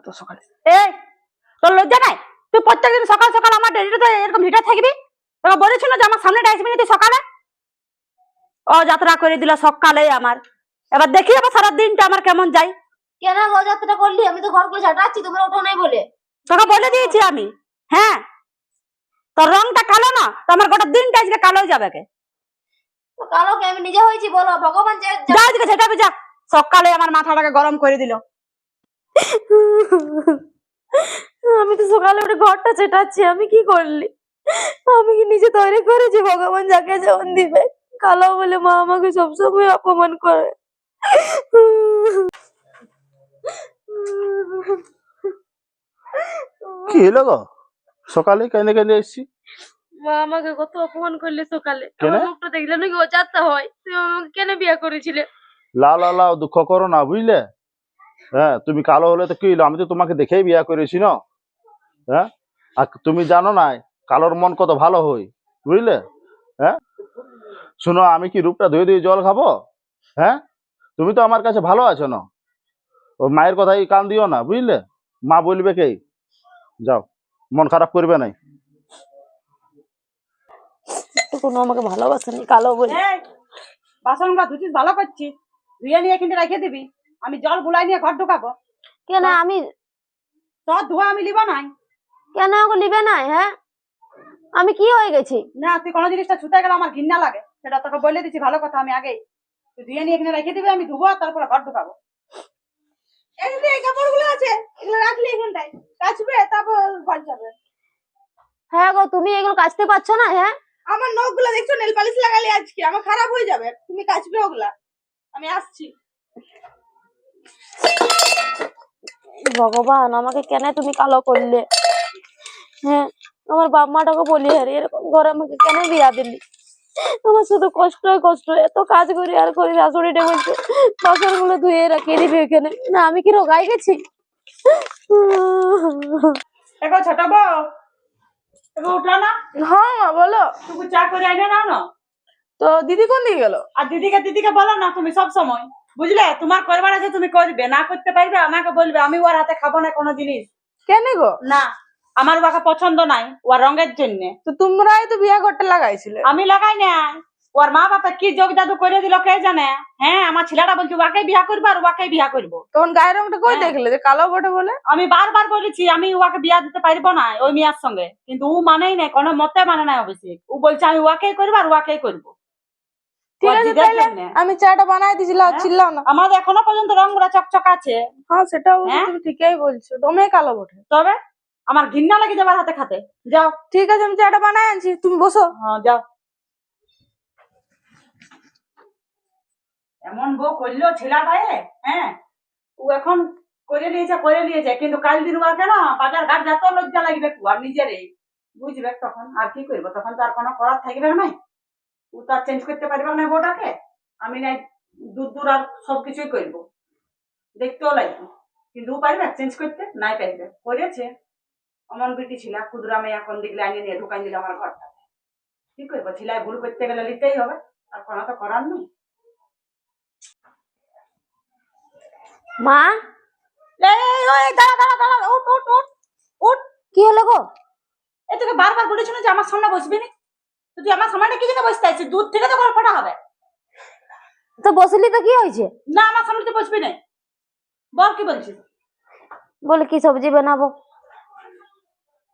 কত সকালে এই তোর লজ্জা নাই? তুই প্রত্যেকদিন সকাল সকাল আমার ডেরিতে এরকম ভিটা থাকবি? তোকে বলেছিল যে আমার সামনে আসবি না তুই সকালে? ও যাত্রা করে দিল সকালে আমার। এবার দেখি আবার সারা দিনটা আমার কেমন যায়। কেন গো যাত্রা করলি? আমি তো ঘরগুলো ঝাঁটাচ্ছি, তোমরা ওঠো নাই বলে। তোকে বলে দিয়েছি আমি। হ্যাঁ, তোর রংটা কালো না তো আমার গোটা দিনটা আজকে কালোই যাবে কে? তো কালো কে? আমি নিজে হয়েছি বলো, ভগবান যে যা আজকে ঝেটাবি যা। সকালে আমার মাথাটাকে গরম করে দিল। আমি তো সকালে উঠে ঘরটা ছেটাচ্ছি, আমি কি করলি? আমি কি নিজে তৈরি করেছি? ভগবান যাকে যেমন দিবে। কালো বলে মা আমাকে সবসময় অপমান করে। কি হলো গো? সকালে কেঁদে কেঁদে এসছি। মা আমাকে কত অপমান করলে সকালে। কেন? আমার মুখটা দেখলে নাকি ও যাত্রা হয়। তুমি আমাকে কেন বিয়ে করেছিলে? লাও লাও লাও, দুঃখ করো না বুঝলে। হ্যাঁ, তুমি কালো হলে তো কি হলো, আমি তো তোমাকে দেখেই বিয়ে করেছি না। হ্যাঁ, আর তুমি জানো না কালোর মন কত ভালো হয়, বুঝলে। হ্যাঁ, শোনো, আমি কি রূপটা ধুয়ে ধুয়ে জল খাবো? হ্যাঁ, তুমি তো আমার কাছে ভালো আছো না। ও মায়ের কথাই কান দিও না, বুঝলে। মা বলবে কে? যাও, মন খারাপ করবে নাই। কোনো আমাকে ভালোবাসেনি কালো বলে। বাসনগুলো ধুচিস ভালো করছিস, ধুয়ে নিয়ে কিন্তু রেখে দিবি। আমি জল গুলাই নিয়ে ঘর ঢুকাবো। কেন আমি? তোর ধোয়া আমি লিব নাই। কেন ওকে লিবে নাই? হ্যাঁ, আমি কি হয়ে গেছি? না, তুই কোনো জিনিসটা ছুটে গেলে আমার ঘৃণা লাগে, সেটা তোকে বলে দিচ্ছি ভালো কথা আমি আগেই। তুই ধুয়ে নিয়ে এখানে রেখে দিবি, আমি ধুবো তারপরে ঘর ঢুকাবো। এই কাপড়গুলো আছে, এগুলো রাখলি এখানটায়, কাচবে তারপর ঘর যাবে। হ্যাঁ গো, তুমি এগুলো কাচতে পারছো না? হ্যাঁ, আমার নখগুলো দেখছো, নেল পালিশ লাগালি আজকে, আমার খারাপ হয়ে যাবে। তুমি কাচবে ওগুলা, আমি আসছি। ভগবান আমাকে কেন তুমি কালো করলে? হ্যাঁ, আমার বাপ মাটাকে বলি হারি এরকম ঘরে আমাকে কেন বিয়া দিলি? আমার শুধু কষ্ট কষ্ট, এত কাজ করি আর করি। শাশুড়িটা বলছে বাসন গুলো ধুয়ে রাখিয়ে দিবি এখানে। না, আমি কি রোগাই গেছি? দেখো ছোট বউ, এগো উঠলো না। হ্যাঁ মা, বলো। তুমি চা করে এনে নাও না। তো দিদি কোন দিকে গেল? আর দিদিকে বলো না তুমি সব সময়, বুঝলে। তোমার করবার আছে তুমি করবে, না করতে পারবে আমাকে বলবে। আমি ওর হাতে খাবো না কোনো জিনিস। কেন গো? না, আমার ওকে পছন্দ নাই ওর রঙের জন্য। তো তোমরাই তো বিয়া করতে লাগাইছিলে। আমি লাগাই না। ওর মা বাপা কি যোগ জাদু করে দিল কে জানে। হ্যাঁ, আমার ছেলেটা বলছে ওকে বিয়া করবো আর ওকে বিয়া করবো। তখন গায়ের রংটা কই হ্যাঁ। দেখলে যে কালো বটে বলে? আমি বারবার বলেছি আমি ওকে বিয়া দিতে পারবো না ওই মেয়ের সঙ্গে, কিন্তু ও মানেই নাই, কোনো মতে মানে নাই অভিষেক। ও বলছে আমি ওকেই করবো আর ওকেই করবো। ঠিক আছে, তাহলে আমি চাটা বানাই দিছিলাম, ছিলাম না। আমাদের এখনো পর্যন্ত রংগুলা চকচক আছে। হ্যাঁ, সেটাও হ্যাঁ? তুমি ঠিকই বলছো, দমে কালো বটে। তবে আমার ঘৃণা লাগে যাবার হাতে খাতে। যাও। ঠিক আছে, আমি চাটা বানাই আনছি, তুমি বসো। হ্যাঁ, যাও। এমন বউ করলো ছেলেটা। হ্যাঁ, ও এখন করে নিয়েছে কিন্তু কাল দিন ওকে না বাজার ঘাট যত লজ্জা লাগবে আর নিজেরই বুঝবে তখন। আর কি করবো তখন? তো আর কোনো করার থাকবে না। ও তো আর চেঞ্জ করতে পারবে না বউটাকে। আমি নাই দূর দূর আর সবকিছুই করবো, দেখতেও লাগবে, কিন্তু ও পারবে চেঞ্জ করতে? নাই পারবে। করেছে অমন বিটি ছিল ক্ষুদ্রা মেয়ে, এখন দেখলে আনিয়ে নিয়ে ঢুকাই দিল আমার ঘরটা। কি করবো? ছিলাই ভুল করতে গেলে নিতেই হবে, আর কোনো তো করার নেই। মা, দাঁড়া দাঁড়া দাঁড়া, উঠ উঠ উঠ উঠ। কি হলো গো? এই তোকে বারবার বলেছি না যে আমার সামনে বসবি না। তুই আমার সামনে কি জন্য বসতে আছিস? দূর থেকে তো গল্পটা হবে। তো বসলি তো কি হয়েছে? না, আমার সামনে তুই বসবি না। বল কি বলছিস? বলে কি সবজি বানাবো?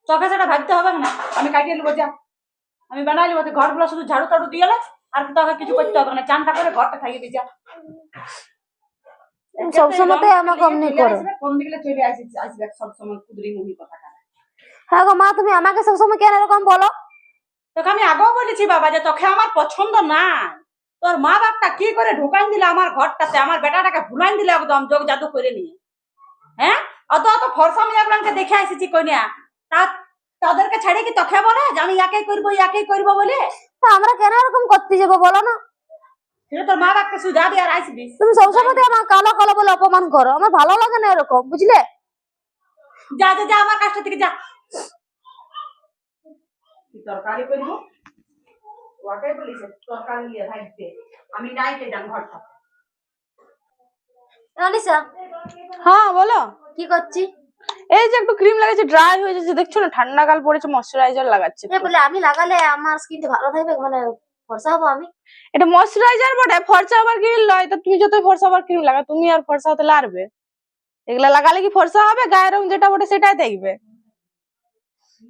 তোকে সেটা ভাবতে হবে না, আমি কাটিয়ে নেবো। যা, আমি বানাই নেবো। তুই ঘরগুলো শুধু ঝাড়ু টাড়ু দিয়ে এলে, আর তোকে কিছু করতে হবে না। চানটা করে ঘরটা খাইয়ে দিয়ে যা। সবসময় আমাকে অমনি করো। কোন দিকে চলে আসবে সবসময় কুদরি মুহি কথা। হ্যাঁ গো মা, তুমি আমাকে সবসময় কেন এরকম বলো? তোকে আমি আগেও বলেছি বাবা যে তোকে আমার পছন্দ না। তোর মা বাপটা কি করে ঢুকাই দিলে আমার ঘরটাতে, আমার বেটাটাকে ভুলাই দিলে একদম যোগ জাদু করে নিয়ে। হ্যাঁ, অত অত ফর্সা মেয়েগুলোকে দেখে আসিছি কইনা, তাদেরকে ছাড়ে কি তোকে বলে যে আমি ইয়াকেই করবো বলে? তা আমরা কেন এরকম করতে যাবো বলো না? সেটা তোর মা বাপকে সুজা দিয়ে আর আসবি। তুমি সবসময় আমার কালো কালো বলে অপমান করো, আমার ভালো লাগে না এরকম, বুঝলে? যা যা যা, আমার কাছটা থেকে যা। তরকারি করবো ওকে বলিস তরকারি নিয়ে ভাইতে, আমি নাইতে যান ঘরটা। অনিশা, হ্যাঁ বলো। কি করছি? এই যে একটু ক্রিম লাগাচ্ছে ড্রাই হয়ে যাচ্ছে, দেখছো না ঠান্ডা কাল পড়েছে, ময়শ্চারাইজার লাগাচ্ছে এ বলে আমি লাগালে আমার স্কিনটা ভালো থাকবে, মানে ফর্সা হবো আমি। এটা ময়শ্চারাইজার বটে, ফর্সা আবার ক্রিম লয়। তো তুমি যতই ফর্সা আবার ক্রিম লাগা, তুমি আর ফর্সা হতে লারবে? এগুলা লাগালে কি ফর্সা হবে? গায়ের রং যেটা বটে সেটাই দেখবে।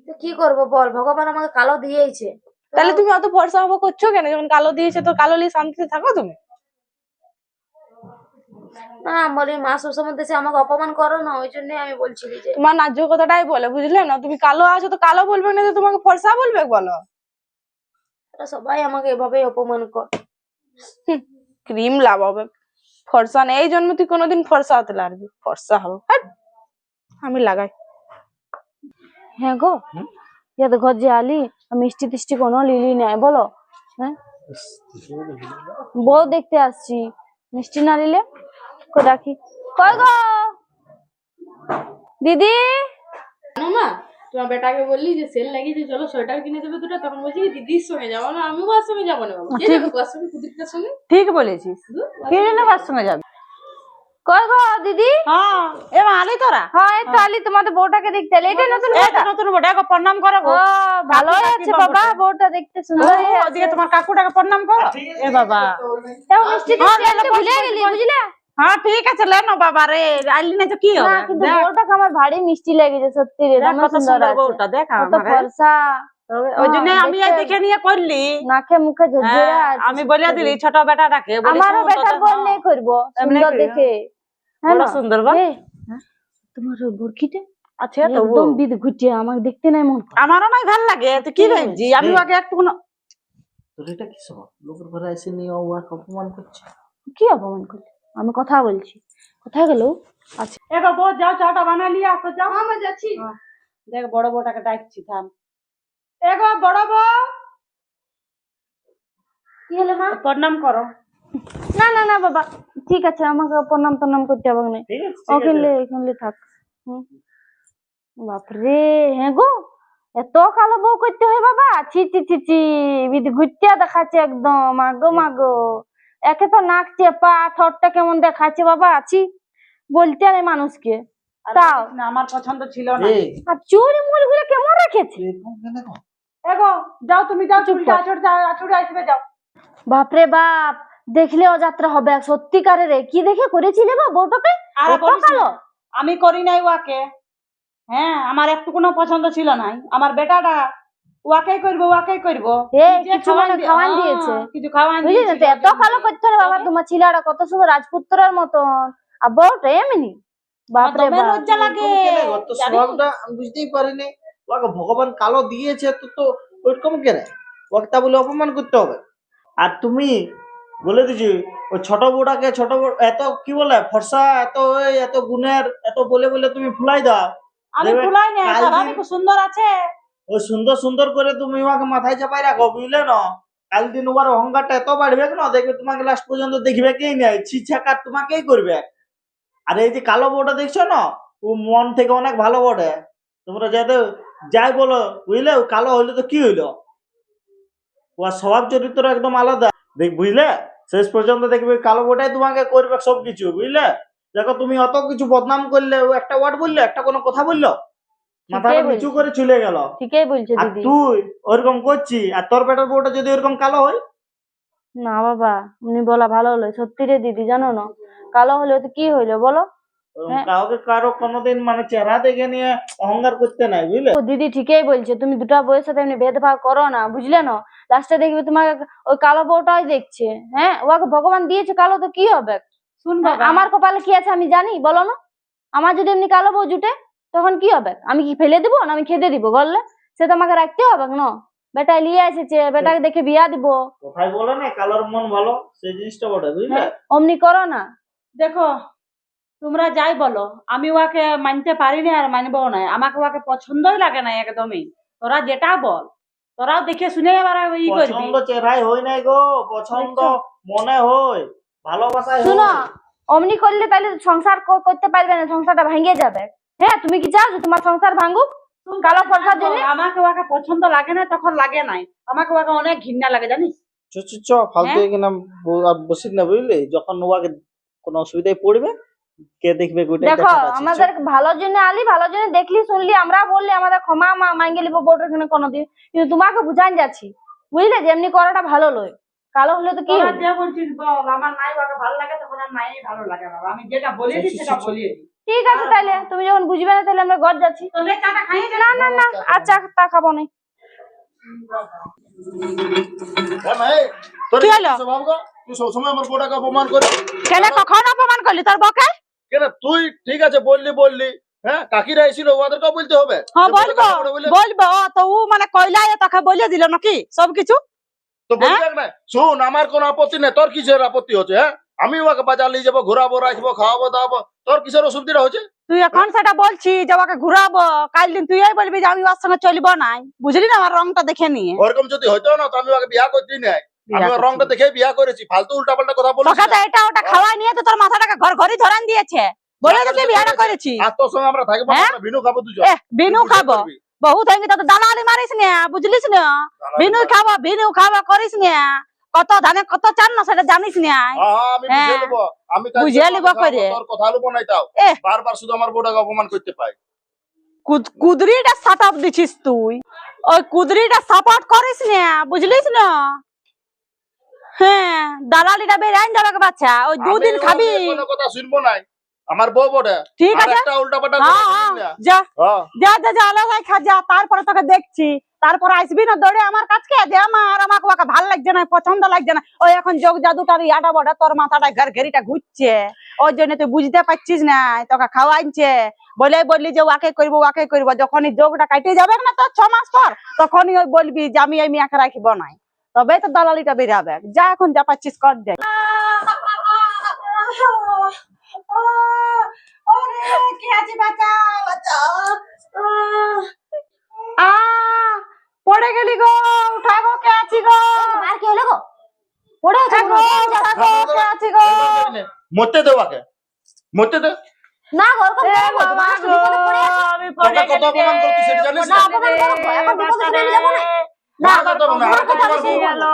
তো কি করবো বল, ভগবান আমাকে কালো দিয়েইছে। তাহলে তুমি অত ফর্সা হবো করছো কেন? যখন কালো দিয়েছে তো কালো নিয়ে শান্তিতে থাকো তুমি। না বলি মা সবসময় দেশে আমাকে অপমান করো না, ওই জন্য আমি বলছি যে তোমার ন্যায্য কথাটাই বলে, বুঝলে না? তুমি কালো আছো তো কালো বলবে না, তো তোমাকে ফর্সা বলবে বলো? ওরা সবাই আমাকে এভাবেই অপমান কর। ক্রিম লাগাবে, ফর্সা নেই। এই জন্ম তুই কোনোদিন ফর্সা হতে লাগবে? ফর্সা হবো হ্যাট। আমি লাগাই। হ্যাঁ গো, ইয়াতে ঘর যে আলি মিষ্টি টিষ্টি কোনো লিলি নাই বলো? হ্যাঁ, বউ দেখতে আসছি, মিষ্টি না নিলে কই রাখি? কই গো দিদি? মা, তোমার বেটাকে বললি যে সেল লাগিয়েছে, চলো সোয়েটার কিনে দেবে দুটো। তখন বলছি কি দিদির সঙ্গে যাবো না, আমি ওর সঙ্গে যাবো না। বাবা কে যাবে ওর সঙ্গে? কুদিরটার সঙ্গে। ঠিক বলেছিস, কে জানে কার সঙ্গে যাবে। কই গো দিদি? হ্যাঁ এবার আলি তোরা। হ্যাঁ এই তো আলি, তোমাদের বউটাকে দেখতে এলে। এটা নতুন এই তো বউটা? নতুন বটে, ওকে প্রণাম করো ও গো। ভালোই কাকু আছে কাকিমা বাবা, বটে। বউটা দেখতে সুন্দর ও, ওদিকে তোমার কাকুটাকে প্রণাম করো। এ বাবা, তাও মিষ্টি টিষ্টি আনতে ভুলে গেলি, বুঝলে? হ্যাঁ ঠিক আছে, লেনো বাবা রে, আইলি না তো কি না হবে। কিন্তু দেখ, বউটাকে আমার ভারী মিষ্টি লেগেছে সত্যি রে, দেখ দমে কত সুন্দর সুন্দর আছে। বউটা, দেখ কত আমারে। ফর্সা, ওই জন্য হ্যাঁ, আমি দেখতে এই দেখে নিয়ে করলি। নাকে মুখে ঝরঝরে হ্যাঁ, আছে আমি সত্যি বলে রে। দিলি ছোট বেটাটাকে, বলি আমারও সুন্দর বেটার দেখ, বোন হ্যাঁ, নেই করবো এমনি সুন্দর করি, দেখে। হ্যাঁ বড় না? সুন্দর বা। এ, তোমার ওই বুরকিটা আছে তো একদম বিদ ঘুটিয়ে, আমাকে দেখতে নাই মন করে। আমারও নাই ভাল লাগে, তুই কি ভাবছি? আমি ওকে একটু তোর এটা কি স্বভাব? লোকের ঘরে এসে নিয়ে ওকে অপমান করছে। কি অপমান করলে? আমি কথা বলছি, কোথায় গেল? আচ্ছা এবার বউ যাও, চাটা বানা নিয়ে আসো, যাও। আমি যাচ্ছি। হ্যাঁ, দেখ বড় বউটাকে ডাকছি, থাম। এগো বড় বউ, কি হলো মা? প্রণাম করো। না না না বাবা, ঠিক আছে, আমাকে প্রণাম টনাম করতে হবে না। ঠিক আছে ওখানে থাক। হুম। বাপরে, হ্যাঁ গো, এত কালো বউ করতে হয় বাবা? ছি ছি ছি ছি, বিধি ঘুরতে দেখাচ্ছে একদম। মাগো মাগো, একে তো নাক চেপা, ঠোঁটটা কেমন দেখাচ্ছে বাবা। ছি, বলতে নেই মানুষকে। আর তাও বলিস না, আমার পছন্দ ছিল না। এই আর চুল মুল গুলো কেমন রেখেছে। এরকম কেন গো? এগো যাও, তুমি যাও, চুপ চুলটা কর। আছড়ে আসবে, যাও। বাপরে বাপ, দেখলে অযাত্রা হবে সত্যিকারে রে। কি দেখে করেছিলে বা বউটাকে? আর এত বলিস কালো? না, আমি করি নাই ওয়াকে। হ্যাঁ, আমার একটু কোনো পছন্দ ছিল নাই। আমার বেটাটা ওয়াকেই করবো, ওয়াকেই করবো। এ, নিজে কিছু মনে খাওয়ান হ্যাঁ, দিয়েছে। কিছু খাওয়ান বুঝলি না? দিয়েছিল। তো এত কালো করতে হবে বাবা? তোমার ছেলেটা কত সুন্দর রাজপুত্রের মতন, আর বউটা এমনি। বাপরে দমে বাপ, লজ্জা লাগে, এরকম কেন গো? তোর জানিস? স্বভাবটা আমি বুঝতেই পারিনি। ওকে ভগবান কালো দিয়েছে তো ওইরকম কেন? ওকে তা বলে অপমান করতে হবে? আর তুমি বলে দিছি ওই ছোট বউটাকে, ছোট বউ এত কি বলে ফর্সা, এত এত গুণের, এত বলে বলে তুমি ফুলাই দাও। আমি দেখবে ভুলাই নাই, কাল তার দিন ভাবি খুব সুন্দর আছে। ওই সুন্দর সুন্দর করে তুমি ওকে মাথায় চাপাই রাখো, বুঝলে না? কাল দিন ওর অহংকারটা এত বাড়বে না, দেখবে তোমাকে লাস্ট পর্যন্ত দেখবে কেই নাই, ছিছাকার তোমাকেই করবে। আর এই যে কালো বউটা দেখছো না, ও মন থেকে অনেক ভালো বটে। তোমরা যাতে যাই বলো, বুঝলে, ও কালো হইলো তো কি হইলো, ওর স্বভাব চরিত্র একদম আলাদা। দেখ বুঝলে, শেষ পর্যন্ত দেখবে কালো বউটাই তোমাকে করবে সবকিছু, বুঝলে? দেখো তুমি অত কিছু বদনাম করলে, ও একটা ওয়ার্ড বললো, একটা কোনো কথা বললো, মাথাটা নিচু বলছে। করে চলে গেল। ঠিকই বলছে আর দিদি। তুই ওরকম করছি, আর তোর পেটের বউটা যদি ওরকম কালো হয়? না বাবা, উনি বলা ভালো হলো। সত্যি রে দিদি, জানো না, কালো হলে তো কি হইলো বলো? হ্যাঁ। কাউকে কারো কোনোদিন মানে চেহারা দেখে নিয়ে অহংকার করতে নাই, বুঝলে? ও দিদি ঠিকই বলছে, তুমি দুটা বউয়ের সাথে এমনি ভেদভাব করো না, বুঝলে না? লাস্টে দেখবে তোমার ওই কালো বউটাই দেখছে। হ্যাঁ, ওকে ভগবান দিয়েছে কালো, তো কি হবে? শুন হ্যাঁ, বাবা, আমার কপালে কি আছে আমি জানি বলো না? আমার যদি এমনি কালো বউ জুটে, তখন কি হবে? আমি কি ফেলে দিব না আমি খেতে দিব বললে? সে তো আমাকে রাখতে হবে না। বেটা নিয়ে এসেছে, বেটাকে দেখে বিয়া দিব। কোথায় বলে না কালোর মন ভালো, সেই জিনিসটা বটে, বুঝলে? হ্যাঁ, অমনি করো না। দেখো তোমরা যাই বলো, আমি ওকে মানতে পারি না আর মানবো না। আমাকে ওকে পছন্দই লাগে না একদমই। তোরা যেটা বল, তোরাও দেখে শুনে এবার ই করবি। পছন্দ চেহারায় হয় নাই গো, পছন্দ মনে হয়, ভালোবাসায় শুনো, হয়। অমনি করলে তাহলে সংসার করতে পারবে না, সংসারটা ভেঙে যাবে। হ্যাঁ, তুমি কি চাও যে তোমার সংসার ভাঙুক কালো ফর্সার জন্য? আমাকে ওকে পছন্দ লাগে না, তখন লাগে নাই। আমাকে ওকে অনেক ঘৃণা লাগে, জানিস? চ চ চ ফালতু এখানে আর বসিস না, বুঝলি? যখন ওকে কোনো অসুবিধায় পড়বে কে দেখবে গোটা দেখো আমাদের ভালোর জন্য আলি, ভালোর জন্য দেখলি শুনলি, আমরা বললি আমাদের ক্ষমা মাঙ্গে লিব বউটার এখানে কোনোদিন, কিন্তু তোমাকে বুঝান যাচ্ছি, বুঝলে, যেমনি করাটা ভালো লয়। কালো হলে তো কি তোরা হলো? যে বলছিস বল, আমার নাই ওকে ভালো লাগে, তখন আর নাই ভালো লাগে বাবা। আমি যেটা বলেছি সেটা বলিয়ে দিই। ঠিক আছে তাইলে, তুমি যখন বুঝবে না তাহলে আমরা ঘর যাচ্ছি। তোদের চাটা খাইয়ে না না না, আর চা তা খাবো না। তোর কি হলো? স্বভাব গো? তুই সবসময় আমার বউটাকে অপমান করে কেন কখন অপমান করলি তোর বউকে? কেন? তুই ঠিক আছে বললি, হ্যাঁ কাকিরা এসেছিল, ওদেরকেও বলতে হবে। হ্যাঁ যে বউটা বলবো, কাকে বলে বলে? বলবো। তো ও মানে কইলা তোকে বলে দিল নাকি সবকিছু? তো বলবি না? শুন, আমার কোনো আপত্তি নেই, তোর কিসের আপত্তি হচ্ছে? হ্যাঁ, আমি ওকে বাজার নিয়ে যাবো, ঘোরাবো, রাখবো, খাওয়াবো, দাওয়াবো, তোর কিসের অসুবিধা হচ্ছে? তুই এখন সেটা বলছি যে ওকে ঘুরাবো, কাল দিন তুই বলবি যে আমি ওর সঙ্গে চলবো নাই, বুঝলি না, আমার রংটা দেখে নিয়ে। ওরকম যদি হইতো না তো আমি ওকে বিয়া করতে নাই। আমি ওর রংটা দেখে বিয়া করেছি, ফালতু উল্টা পাল্টা কথা বলিস তোকে তো না। এটা ওটা খাওয়াই নিয়ে তো তোর মাথাটাকে ঘর ঘরই ধরান দিয়েছে, বলে তো তুই বিয়েটা করেছি। আর তোর সঙ্গে আমরা থাকবো না, হ্যাঁ? আমরা বিনু খাবো দুজন। বিনু তুই বুঝে খাবো, করবি। বহুত হয়ে গেছে, দালালি মারিস না, বুঝলিস না? বিনু খাবো করিস না, কত ধানে কত চান না সেটা জানিস না। হ্যাঁ, আমি বুঝে হ্যাঁ। নেবো। আমি কালকে বুঝে তোকে নিব খাওয়াবো, করে। তোর কথা নেবো নাই তাও। এহ। বারবার শুধু আমার বউটাকে অপমান করতে পাই। কুদরিটা সাটাপ দিছিস তুই, ওই কুদরিটা সাপোর্ট করিস না, বুঝলিস না? হ্যাঁ, দালালিটা বেরাইন যাবে বাচ্চা, ওই দুদিন আমি খাবি। ওর কোনো কথা শুনবো নাই। আমার বউ বটে। ঠিক আর আছে। একটা উল্টা পাল্টা হ্যাঁ, কথা হ্যাঁ, বলবি না। যা হ্যাঁ। যা যা যা, আলাদাই খা যা, তারপরে তোকে দেখছি। তারপর আসবি না দৌড়ে আমার কাছে যে আমাকে ওকে ভাল লাগছে না, পছন্দ লাগছে না, ওই এখন যোগ জাদুটার ইয়াটা বড় তোর মাথাটা ঘেরিটা ঘুরছে, ওই জন্য তুই বুঝতে পারছিস না, তোকে খাওয়াইছে, বললি যে ওকে করবো, যখনই যোগটা কাটে যাবে না তোর 6 মাস পর, তখনই ওই বলবি যে আমি এই মেয়েকে রাখিব নাই, তবে তো দালালিটা বেরাবে। যা এখন যা পাচ্ছিস কর যাই। কি আছে, বাঁচাও বাঁচাও। পড়ে গেলি গো, উঠাগো, কে আছি গো? আর কি হলো গো? পড়ে আছে গো, উঠাগো, কে আছি গো? মরতে দে ওকে, মরতে দে। না গো, ওরকম এ করো না, বাবা মানুষ গো, বিপদে পড়ে আছে। আমি পড়ে তোকে কত গেলি রে, অপমান করছি সেটা জানিস না, না? অপমান করো গো, এখন বিপদে ফেলে যাবো না। না, না, তবে না, আর কতবার বলবো?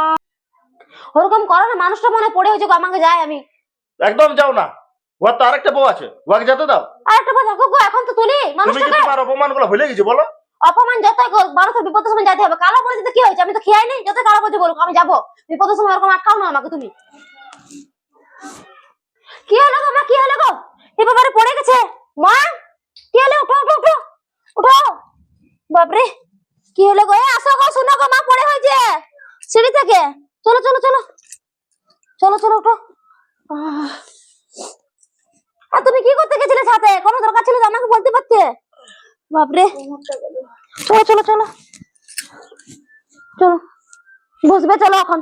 ওরকম করো না, মানুষটা মনে হয় পড়ে হয়েছে গো, আমাকে যাই আমি। একদম যাও না, ওর তো আরেকটা বউ আছে, ওকে যেতে দাও। আর একটা কথা গো, এখন তো তুলি তুমি কি মানুষটাকে। তোমার অপমান গুলো ভুলে গেছো বলো? অপমান যতই হোক, মানুষের বিপদের সময় যাইতে হবে। কালো পড়েছে তো কি হয়েছে, আমি তো খেয়াই নেই, যতই কালো পড়েছে বলুক, আমি যাবো। বিপদের সময় ওরকম আটকাও না আমাকে তুমি। কি হলো গো মা, কি হলো গো? এ বাবারে পড়ে গেছে মা, কি হলো? উঠো উঠো উঠো উঠো, বাপরে কি হলো গো? আসো গো, শোনো গো, মা পড়ে হয়েছে সিঁড়ি থেকে। চলো চলো চলো চলো চলো উঠো। আর তুমি কি করতে গেছিলে সাথে? কোনো দরকার ছিল তো আমাকে বলতে পারতে। বাপরে, চলো চলো চলো চলো, বসবে চলো এখন।